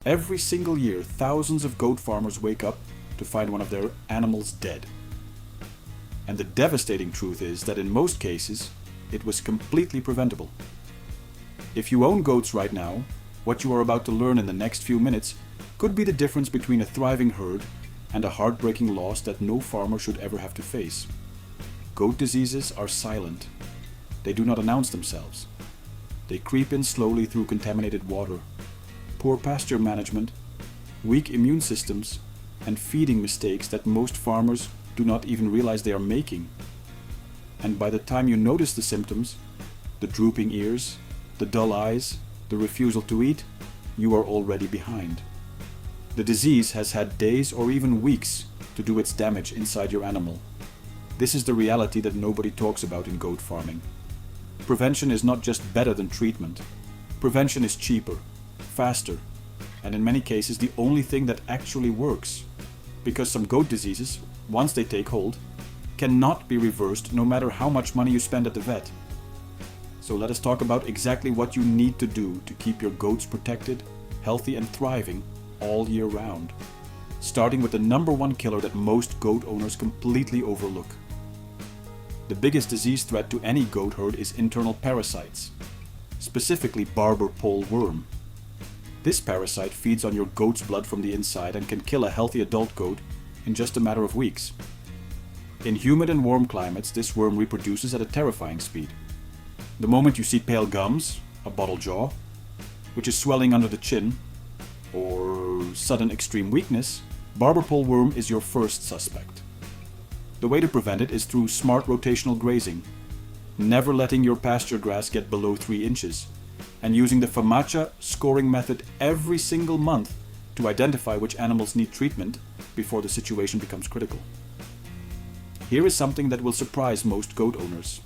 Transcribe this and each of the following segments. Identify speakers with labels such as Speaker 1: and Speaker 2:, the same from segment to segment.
Speaker 1: Every single year, thousands of goat farmers wake up to find one of their animals dead. And the devastating truth is that in most cases, it was completely preventable. If you own goats right now, what you are about to learn in the next few minutes could be the difference between a thriving herd and a heartbreaking loss that no farmer should ever have to face. Goat diseases are silent. They do not announce themselves. They creep in slowly through contaminated water, poor pasture management, weak immune systems, and feeding mistakes that most farmers do not even realize they are making. And by the time you notice the symptoms, the drooping ears, the dull eyes, the refusal to eat, you are already behind. The disease has had days or even weeks to do its damage inside your animal. This is the reality that nobody talks about in goat farming. Prevention is not just better than treatment. Prevention is cheaper, faster, and in many cases the only thing that actually works. Because some goat diseases, once they take hold, cannot be reversed no matter how much money you spend at the vet. So let us talk about exactly what you need to do to keep your goats protected, healthy and thriving all year round. Starting with the number one killer that most goat owners completely overlook. The biggest disease threat to any goat herd is internal parasites, specifically barber pole worm. This parasite feeds on your goat's blood from the inside and can kill a healthy adult goat in just a matter of weeks. In humid and warm climates, this worm reproduces at a terrifying speed. The moment you see pale gums, a bottle jaw, which is swelling under the chin, or sudden extreme weakness, barber pole worm is your first suspect. The way to prevent it is through smart rotational grazing, never letting your pasture grass get below 3 inches, and using the FAMACHA scoring method every single month to identify which animals need treatment before the situation becomes critical. Here is something that will surprise most goat owners.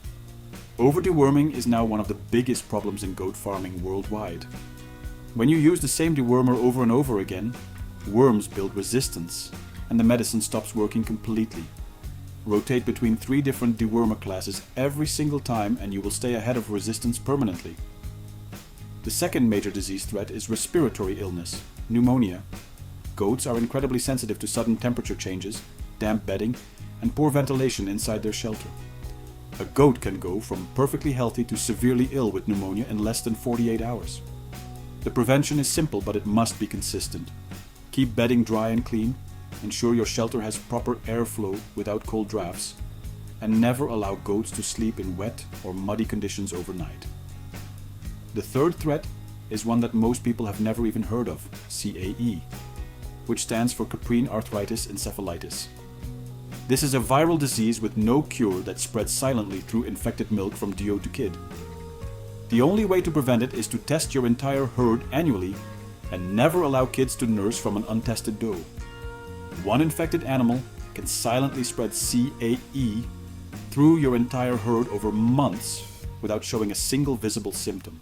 Speaker 1: Over-deworming is now one of the biggest problems in goat farming worldwide. When you use the same dewormer over and over again, worms build resistance, and the medicine stops working completely. Rotate between 3 different dewormer classes every single time and you will stay ahead of resistance permanently. The second major disease threat is respiratory illness, pneumonia. Goats are incredibly sensitive to sudden temperature changes, damp bedding, and poor ventilation inside their shelter. A goat can go from perfectly healthy to severely ill with pneumonia in less than 48 hours. The prevention is simple, but it must be consistent. Keep bedding dry and clean, ensure your shelter has proper airflow without cold drafts, and never allow goats to sleep in wet or muddy conditions overnight. The third threat is one that most people have never even heard of, CAE, which stands for caprine arthritis encephalitis. This is a viral disease with no cure that spreads silently through infected milk from DO to kid. The only way to prevent it is to test your entire herd annually and never allow kids to nurse from an untested doe. One infected animal can silently spread CAE through your entire herd over months without showing a single visible symptom.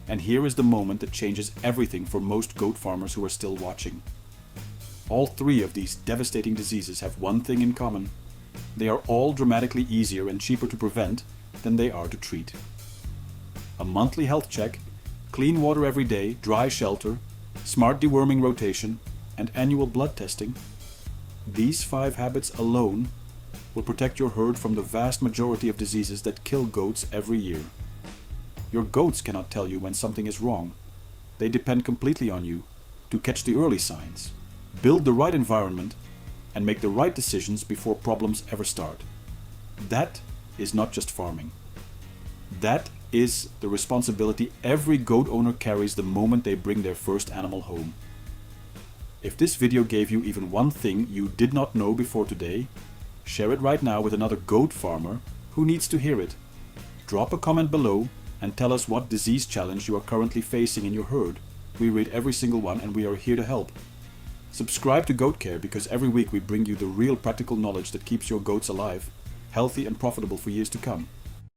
Speaker 1: And here is the moment that changes everything for most goat farmers who are still watching. All 3 of these devastating diseases have one thing in common. They are all dramatically easier and cheaper to prevent than they are to treat. A monthly health check, clean water every day, dry shelter, smart deworming rotation, and annual blood testing. These 5 habits alone will protect your herd from the vast majority of diseases that kill goats every year. Your goats cannot tell you when something is wrong. They depend completely on you to catch the early signs, build the right environment, and make the right decisions before problems ever start. That is not just farming. That is the responsibility every goat owner carries the moment they bring their first animal home. If this video gave you even one thing you did not know before today, share it right now with another goat farmer who needs to hear it. Drop a comment below and tell us what disease challenge you are currently facing in your herd. We read every single one and we are here to help. Subscribe to Goat Care because every week we bring you the real practical knowledge that keeps your goats alive, healthy and profitable for years to come.